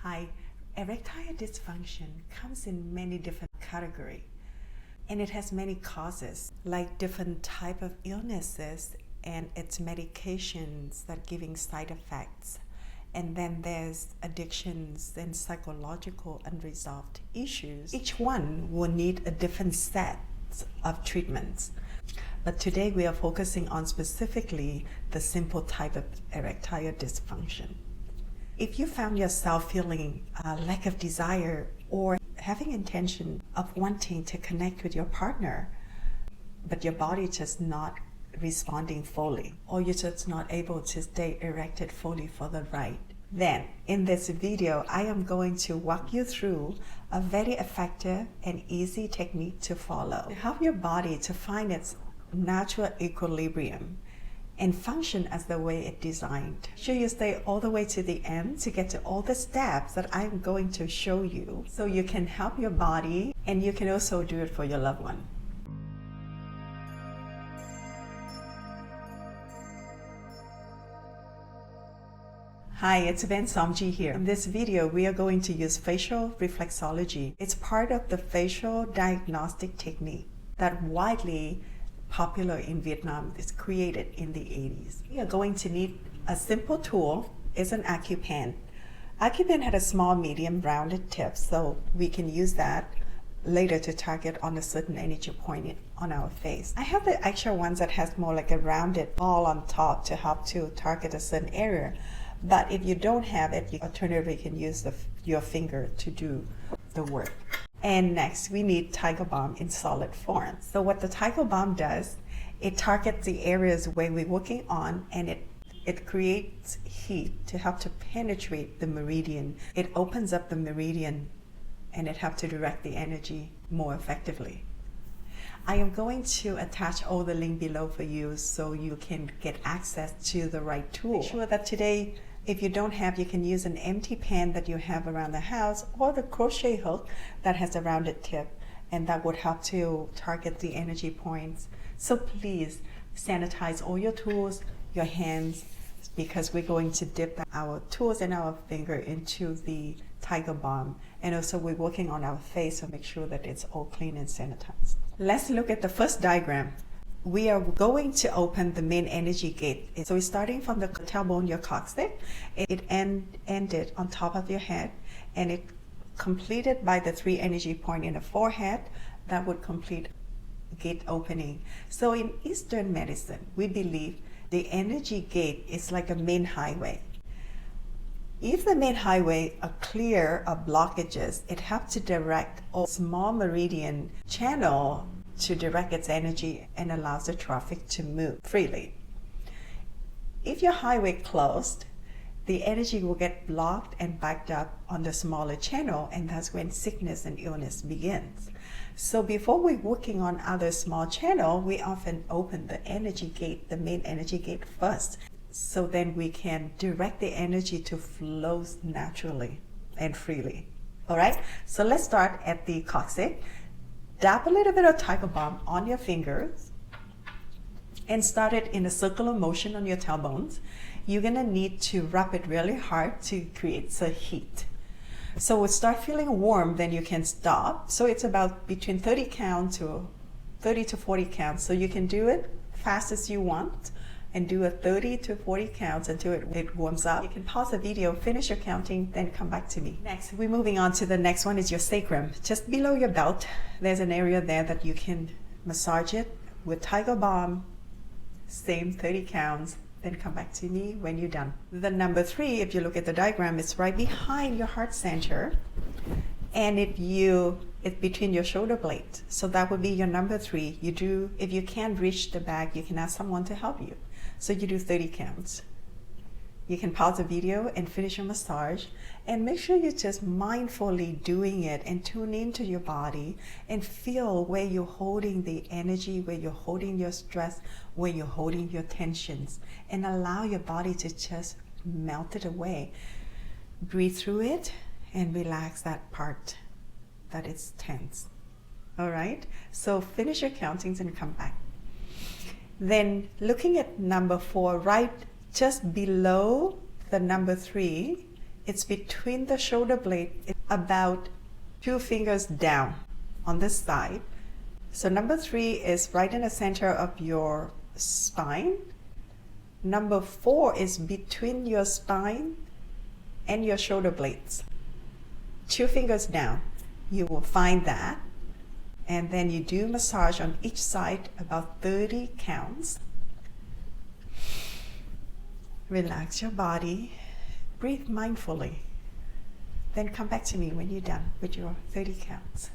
Hi, erectile dysfunction comes in many different categories, and it has many causes, like different type of illnesses and its medications that giving side effects. And then there's addictions and psychological unresolved issues. Each one will need a different set of treatments. But today we are focusing on specifically the simple type of erectile dysfunction. If you found yourself feeling a lack of desire or having intention of wanting to connect with your partner, but your body just not responding fully, or you're just not able to stay erected fully for the ride, then in this video I am going to walk you through a very effective and easy technique to follow to help your body to find its natural equilibrium and function as the way it's designed. Make sure you stay all the way to the end to get to all the steps that I'm going to show you so you can help your body, and you can also do it for your loved one. Hi, it's Somji here. In this video, we are going to use facial reflexology. It's part of the facial diagnostic technique that widely popular in Vietnam. It's created in the 80s. We are going to need a simple tool. It's an AcuPen. AcuPen had a small, medium, rounded tip, so we can use that later to target on a certain energy point on our face. I have the actual ones that has more like a rounded ball on top to help to target a certain area. But if you don't have it, you alternatively can use your finger to do the work. And next, we need Tiger Balm in solid form. So what the Tiger Balm does, it targets the areas where we're working on, and it creates heat to help to penetrate the meridian. It opens up the meridian, and it helps to direct the energy more effectively. I am going to attach all the link below for you so you can get access to the right tool. Make sure that today, if you don't have, you can use an empty pen that you have around the house, or the crochet hook that has a rounded tip, and that would help to target the energy points. So please sanitize all your tools, your hands, because we're going to dip our tools and our finger into the Tiger Balm. And also we're working on our face, so make sure that it's all clean and sanitized. Let's look at the first diagram. We are going to open the main energy gate. So it's starting from the tailbone, your coccyx. It ended on top of your head, and it completed by the 3 energy point in the forehead. That would complete gate opening. So in Eastern medicine, we believe the energy gate is like a main highway. If the main highway are clear of blockages, it helps to direct a small meridian channel to direct its energy and allows the traffic to move freely. If your highway closed, the energy will get blocked and backed up on the smaller channel, and that's when sickness and illness begins. So before we're working on other small channel, we often open the energy gate, the main energy gate first, so then we can direct the energy to flow naturally and freely. All right, so let's start at the coccyx. Dab a little bit of Tiger Balm on your fingers and start it in a circular motion on your tailbones. You're gonna need to rub it really hard to create the heat. So we'll start feeling warm, then you can stop. So it's about between 30 to 40 counts. So you can do it fast as you want and do a 30 to 40 counts until it warms up. You can pause the video, finish your counting, then come back to me. Next, we're moving on to the next one is your sacrum. Just below your belt, there's an area there that you can massage it with Tiger Balm, same 30 counts, then come back to me when you're done. The number 3, if you look at the diagram, it's right behind your heart center, and it's between your shoulder blades. So that would be your number 3. If you can't reach the back, you can ask someone to help you. So you do 30 counts. You can pause the video and finish your massage, and make sure you're just mindfully doing it and tune into your body and feel where you're holding the energy, where you're holding your stress, where you're holding your tensions, and allow your body to just melt it away. Breathe through it and relax that part that is tense. All right, so finish your countings and come back. Then looking at number 4, right just below the number 3, It's between the shoulder blade, it's about 2 fingers down on this side. So number 3 is right in the center of your spine. Number 4 is between your spine and your shoulder blades. 2 fingers down. You will find that. And then you do massage on each side about 30 counts. Relax your body. Breathe mindfully. Then come back to me when you're done with your 30 counts.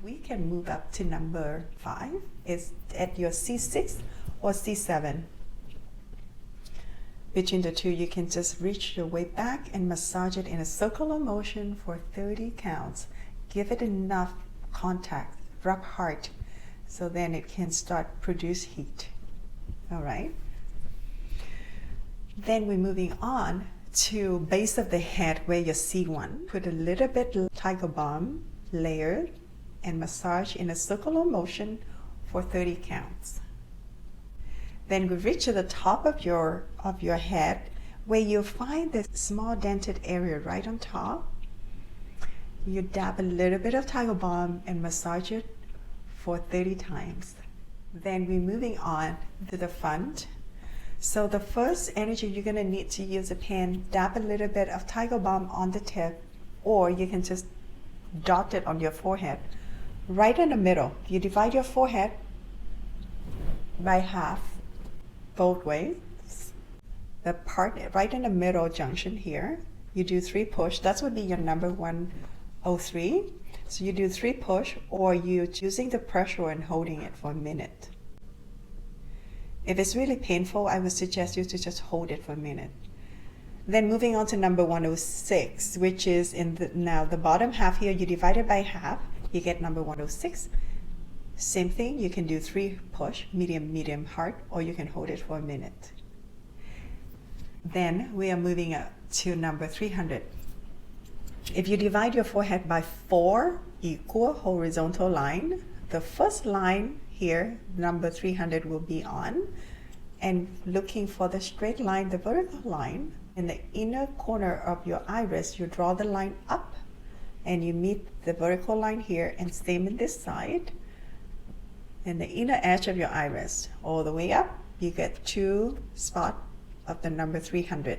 We can move up to number 5. It's at your C6 or C7. Between the two, you can just reach your way back and massage it in a circular motion for 30 counts. Give it enough contact, rub hard, so then it can start produce heat. All right. Then we're moving on to base of the head where your C1. Put a little bit tiger balm layered and massage in a circular motion for 30 counts. Then we reach to the top of your head where you find this small dented area right on top. You dab a little bit of tiger balm and massage it for 30 times. Then we're moving on to the front. So the first energy you're going to need to use a pen, dab a little bit of tiger balm on the tip, or you can just dot it on your forehead. Right in the middle, you divide your forehead by half, both ways. The part right in the middle junction here, you do 3 push. That would be your number 103. So you do 3 push, or you're using the pressure and holding it for a minute. If it's really painful, I would suggest you to just hold it for a minute. Then moving on to number 106, which is now the bottom half here, you divide it by half, you get number 106. Same thing, you can do 3 push, medium, medium, hard, or you can hold it for a minute. Then we are moving up to number 300. If you divide your forehead by 4 equal horizontal line, the first line here, number 300 will be on, and looking for the straight line, the vertical line, in the inner corner of your iris, you draw the line up and you meet the vertical line here, and same in this side. In the inner edge of your iris, all the way up, you get 2 spots of the number 300.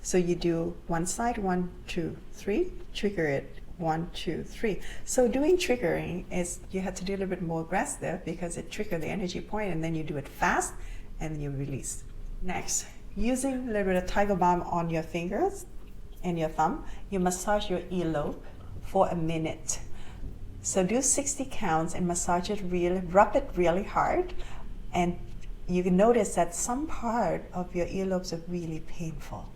So you do one side, 1, 2, 3, trigger it, 1, 2, 3. So doing triggering is, you have to do a little bit more aggressive because it triggers the energy point, and then you do it fast and then you release. Next, using a little bit of tiger balm on your fingers and your thumb, you massage your earlobe for a minute. So do 60 counts and massage it rub it really hard, and you can notice that some part of your earlobes are really painful.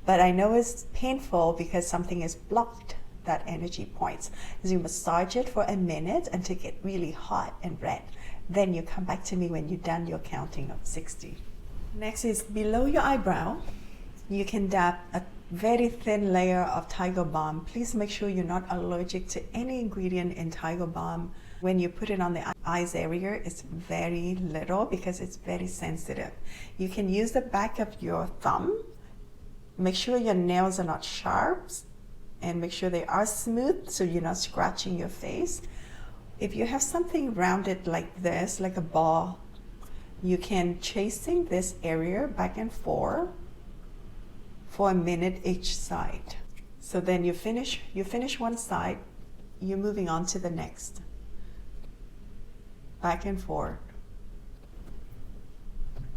But I know it's painful because something is blocked that energy points. So you massage it for a minute until it get really hot and red. Then you come back to me when you're done your counting of 60. Next is below your eyebrow. You can dab a very thin layer of tiger balm. Please make sure you're not allergic to any ingredient in tiger balm. When you put it on the eyes area, it's very little because it's very sensitive. You can use the back of your thumb. Make sure your nails are not sharp, and make sure they are smooth so you're not scratching your face. If you have something rounded like this, like a ball, you can chasing this area back and forth for a minute each side. So then you finish one side, you're moving on to the next. Back and forth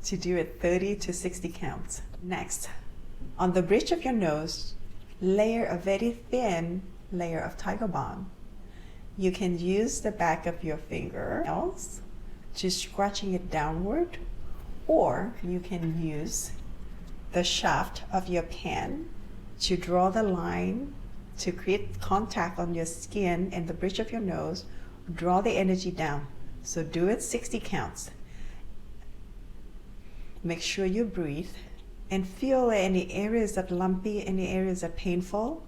to do it 30 to 60 counts. Next, on the bridge of your nose, layer a very thin layer of tiger balm. You can use the back of your fingernails to scratching it downward, or you can use the shaft of your pen to draw the line to create contact on your skin and the bridge of your nose. Draw the energy down. So do it 60 counts. Make sure you breathe and feel any areas that lumpy, any areas that painful.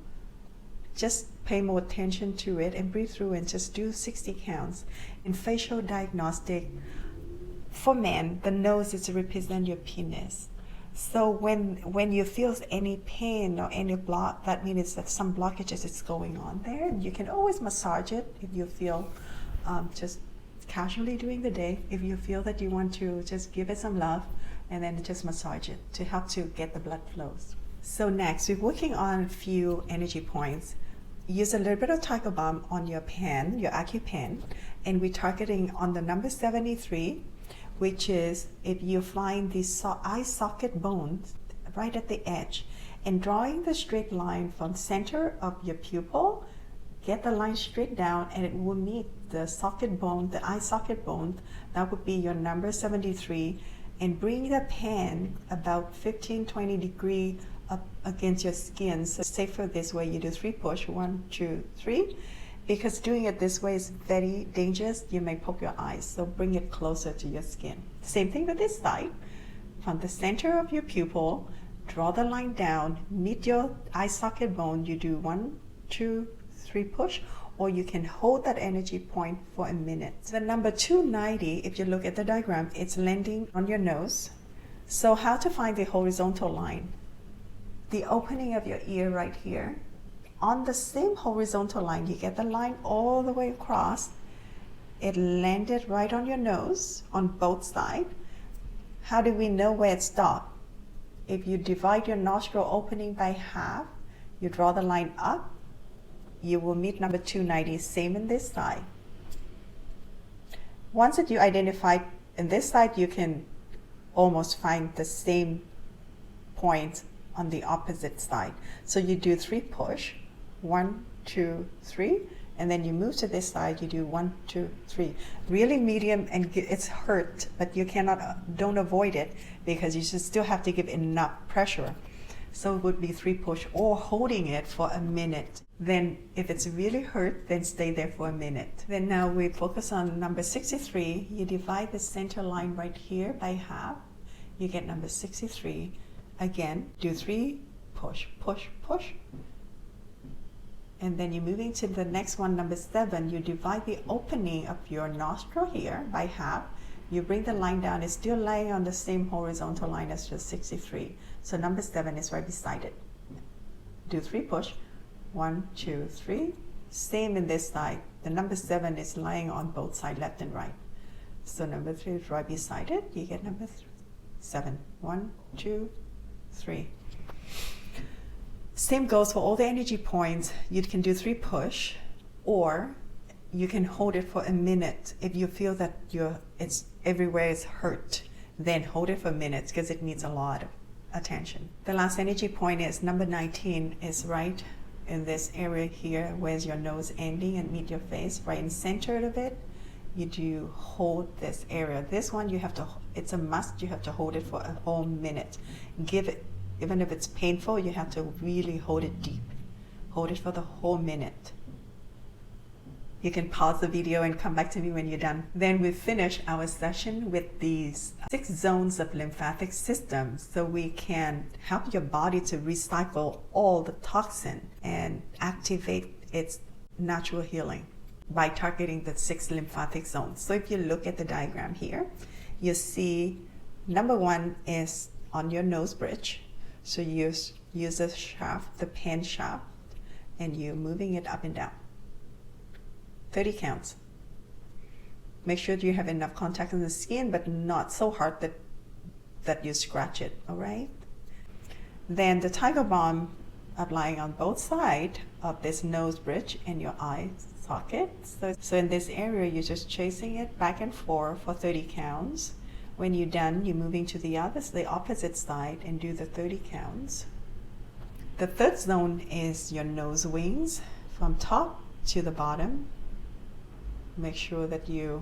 Just pay more attention to it and breathe through and just do 60 counts. In facial diagnostic, for men, the nose is to represent your penis. So when you feel any pain or any block, that means that some blockages is going on there. You can always massage it if you feel just casually during the day. If you feel that you want to just give it some love, and then just massage it to help to get the blood flows. So next, we're working on a few energy points. Use a little bit of tiger balm on your pen, your AcuPen, and we're targeting on the number 73, which is if you find the eye socket bones right at the edge, and drawing the straight line from center of your pupil, get the line straight down, and it will meet the socket bone, the eye socket bone. That would be your number 73, and bring the pen about 15-20 degrees up against your skin. So safer this way. You do 3 push, 1, 2, 3. Because doing it this way is very dangerous. You may poke your eyes, so bring it closer to your skin. Same thing with this side. From the center of your pupil, draw the line down, meet your eye socket bone. You do 1, 2, 3 push, or you can hold that energy point for a minute. The number 290, if you look at the diagram, it's landing on your nose. So how to find the horizontal line? The opening of your ear right here. On the same horizontal line, you get the line all the way across. It landed right on your nose on both sides. How do we know where it stopped? If you divide your nostril opening by half, you draw the line up, you will meet number 290, same in this side. Once that you identify in this side, you can almost find the same point on the opposite side. So you do 3 push, 1, 2, 3, and then you move to this side, you do 1, 2, 3. Really medium, and it's hurt, but you cannot, don't avoid it, because you should still have to give enough pressure. So it would be 3 push, or holding it for a minute. Then if it's really hurt, then stay there for a minute. Then now we focus on number 63. You divide the center line right here by half. You get number 63. Again, do 3 push, push, push. And then you're moving to the next one, number 7. You divide the opening of your nostril here by half. You bring the line down. It's still laying on the same horizontal line as just 63. So number 7 is right beside it. Do 3 push. 1, 2, 3. Same in this side. The number 7 is lying on both sides, left and right. So number 3 is right beside it. You get number 7. 1, 2, 3. Same goes for all the energy points. You can do 3 push, or you can hold it for a minute. If you feel that it's everywhere is hurt, then hold it for a minute, because it needs a lot of attention. The last energy point is number 19, is right in this area here, where's your nose ending and meet your face, right in center of it. You do hold this area. This one you have to, it's a must, you have to hold it for a whole minute. Give it, even if it's painful, you have to really hold it deep. Hold it for the whole minute. You can pause the video and come back to me when you're done. Then we finish our session with these 6 zones of lymphatic system, so we can help your body to recycle all the toxin and activate its natural healing by targeting the 6 lymphatic zones. So if you look at the diagram here, you see number 1 is on your nose bridge. So you use the shaft, the pen shaft, and you're moving it up and down. 30 counts. Make sure you have enough contact in the skin, but not so hard that you scratch it, all right? Then the tiger balm applying on both sides of this nose bridge and your eye socket. So in this area, you're just chasing it back and forth for 30 counts. When you're done, you're moving to the opposite side and do the 30 counts. The third zone is your nose wings from top to the bottom. Make sure that you're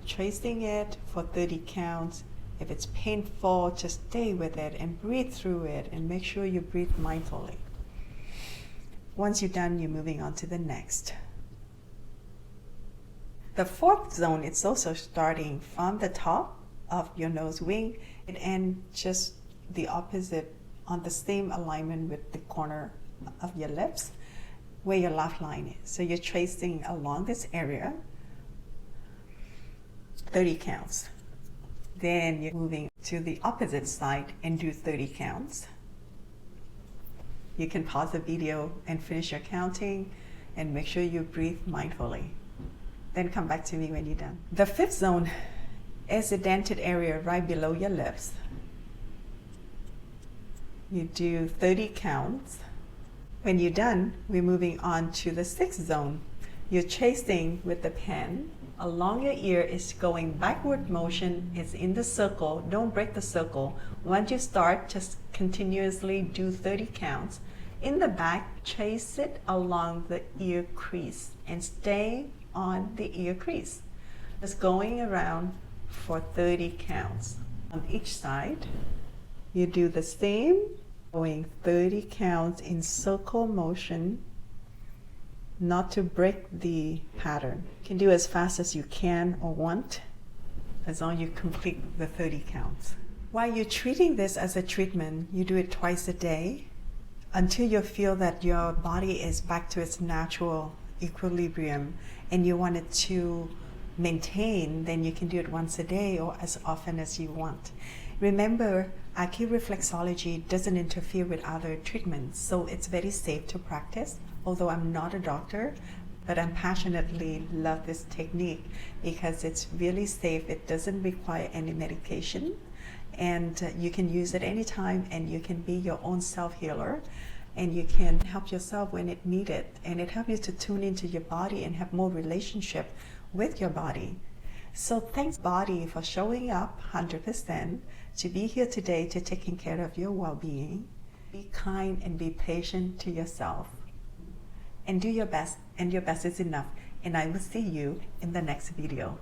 tracing it for 30 counts. If it's painful, just stay with it and breathe through it, and make sure you breathe mindfully. Once you're done, you're moving on to the next. The fourth zone, it's also starting from the top of your nose wing and just the opposite, on the same alignment with the corner of your lips, where your laugh line is. So you're tracing along this area, 30 counts. Then you're moving to the opposite side and do 30 counts. You can pause the video and finish your counting and make sure you breathe mindfully. Then come back to me when you're done. The fifth zone is the dented area right below your lips. You do 30 counts. When you're done, we're moving on to the sixth zone. You're chasing with the pen. Along your ear is going backward motion. It's in the circle. Don't break the circle. Once you start, just continuously do 30 counts. In the back, chase it along the ear crease and stay on the ear crease. Just going around for 30 counts. On each side, you do the same, going 30 counts in circle motion, not to break the pattern. You can do as fast as you can or want, as long as you complete the 30 counts. While you're treating this as a treatment, you do it twice a day until you feel that your body is back to its natural equilibrium and you want it to maintain. Then you can do it once a day or as often as you want. Remember, Reflexology doesn't interfere with other treatments, so it's very safe to practice. Although I'm not a doctor, but I passionately love this technique because it's really safe. It doesn't require any medication, and you can use it anytime, and you can be your own self-healer, and you can help yourself when it needed, and it helps you to tune into your body and have more relationship with your body. So thanks, body, for showing up 100% to be here today, to taking care of your well-being. Be kind and be patient to yourself, and do your best, and your best is enough. And I will see you in the next video.